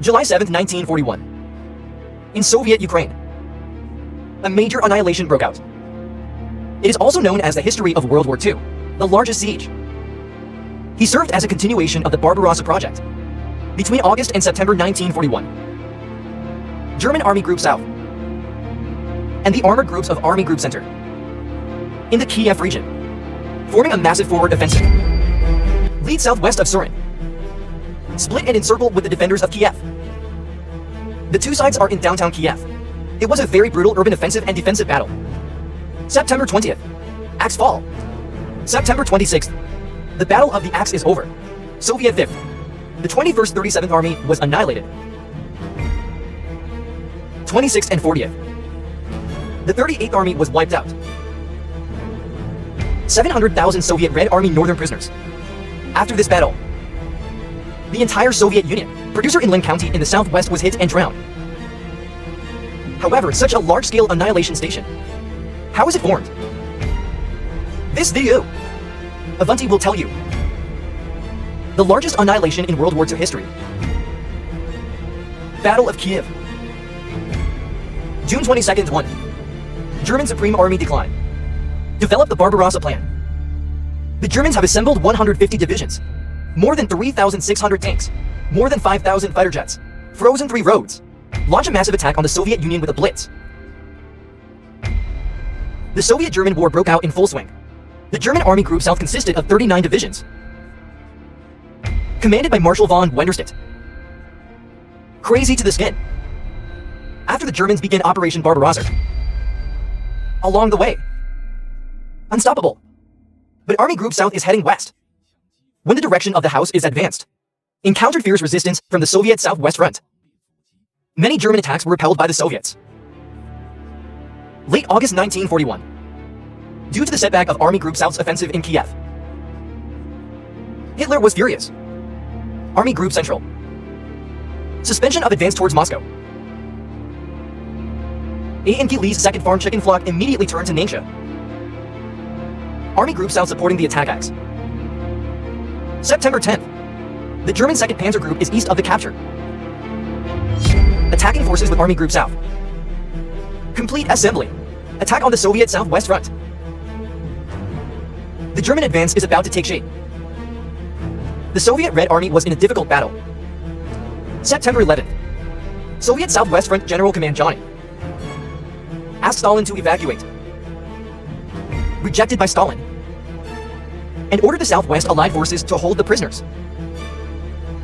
July 7, 1941. In Soviet Ukraine, a major annihilation broke out. It is also known as the history of World War II, the largest siege. He served as a continuation of the Barbarossa project. Between August and September 1941, German Army Group South and the armored groups of Army Group Center in the Kiev region, forming a massive forward offensive, lead southwest of Surin, split and encircled with the defenders of Kiev. The two sides are in downtown Kiev. It was a very brutal urban offensive and defensive battle. September 20th, Axe fall. September 26th, the Battle of the Axe is over. Soviet 5th, the 21st 37th Army was annihilated. 26th and 40th, the 38th Army was wiped out. 700,000 Soviet Red Army northern prisoners. After this battle, the entire Soviet Union, producer in Lin County in the southwest, was hit and drowned. However, such a large-scale annihilation station, how is it formed? This video, Avanti will tell you. The largest annihilation in World War II history. Battle of Kiev. June 22nd, 1. German Supreme Army decline. Develop the Barbarossa Plan. The Germans have assembled 150 divisions, more than 3,600 tanks, more than 5,000 fighter jets, frozen 3 roads, launch a massive attack on the Soviet Union with a blitz. The Soviet-German war broke out in full swing. The German Army Group South consisted of 39 divisions, commanded by Marshal von Wenderstedt. Crazy to the skin. After the Germans began Operation Barbarossa, along the way, unstoppable. But Army Group South is heading west. When the direction of the house is advanced, encountered fierce resistance from the Soviet Southwest Front. Many German attacks were repelled by the Soviets. Late August 1941. Due to the setback of Army Group South's offensive in Kiev, Hitler was furious. Army Group Central. Suspension of advance towards Moscow. A.N.K. Lee's second farm chicken flock immediately turned to Nansha. Army Group South supporting the attack axe. September 10th. The German 2nd Panzer Group is east of the capture, attacking forces with Army Group South. Complete assembly. Attack on the Soviet Southwest Front. The German advance is about to take shape. The Soviet Red Army was in a difficult battle. September 11th. Soviet Southwest Front General Command Johnny asked Stalin to evacuate. Rejected by Stalin, and ordered the Southwest Allied forces to hold the prisoners.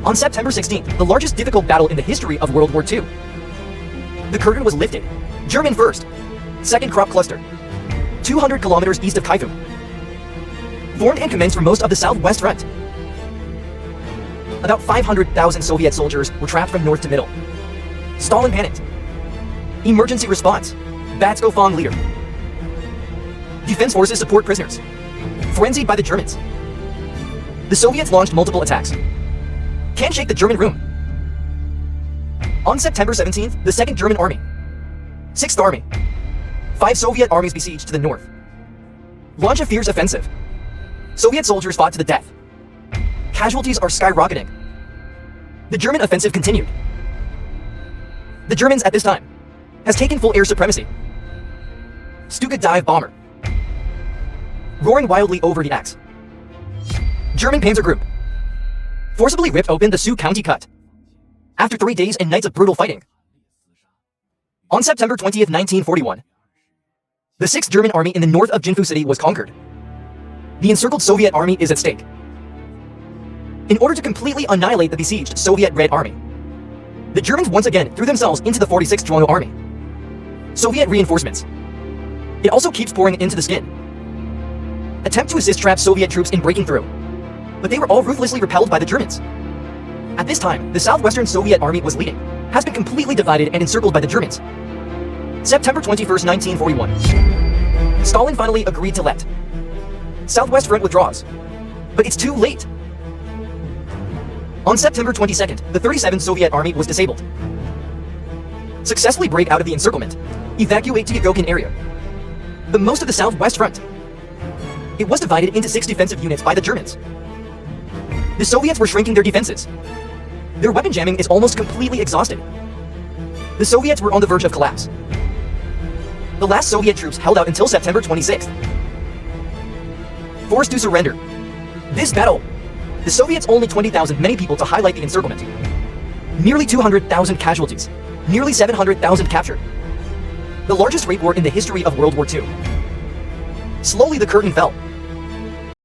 On September 16th, the largest difficult battle in the history of World War II. The curtain was lifted. German 1st, 2nd Crop Cluster, 200 kilometers east of Kaifu, formed and commenced for most of the Southwest Front. About 500,000 Soviet soldiers were trapped from north to middle. Stalin panicked. Emergency response. Batsko Fong leader. Defense forces support prisoners. Frenzied by the Germans, the Soviets launched multiple attacks. Can't shake the German room. On September 17th, the 2nd German Army, 6th Army, 5 Soviet armies besieged to the north. Launch a fierce offensive. Soviet soldiers fought to the death. Casualties are skyrocketing. The German offensive continued. The Germans at this time has taken full air supremacy. Stuka dive bomber, roaring wildly over the Axe. German Panzer Group forcibly ripped open the Sioux County Cut after 3 days and nights of brutal fighting. On September 20th, 1941, the 6th German Army in the north of Jinfu City was conquered. The encircled Soviet Army is at stake. In order to completely annihilate the besieged Soviet Red Army, the Germans once again threw themselves into the 46th Zhuangno Army. Soviet reinforcements. It also keeps pouring into the skin. Attempt to assist trapped Soviet troops in breaking through, but they were all ruthlessly repelled by the Germans. At this time, the Southwestern Soviet Army was leading, has been completely divided and encircled by the Germans. September 21st, 1941. Stalin finally agreed to let Southwest Front withdraws, but it's too late. On September 22nd, the 37th Soviet Army was disabled. Successfully break out of the encirclement, evacuate to Yagokin area, but most of the Southwest Front. It was divided into 6 defensive units by the Germans. The Soviets were shrinking their defenses. Their weapon jamming is almost completely exhausted. The Soviets were on the verge of collapse. The last Soviet troops held out until September 26th. Forced to surrender. This battle, the Soviets only 20,000 many people to highlight the encirclement. Nearly 200,000 casualties. Nearly 700,000 captured. The largest rape war in the history of World War II. Slowly the curtain fell.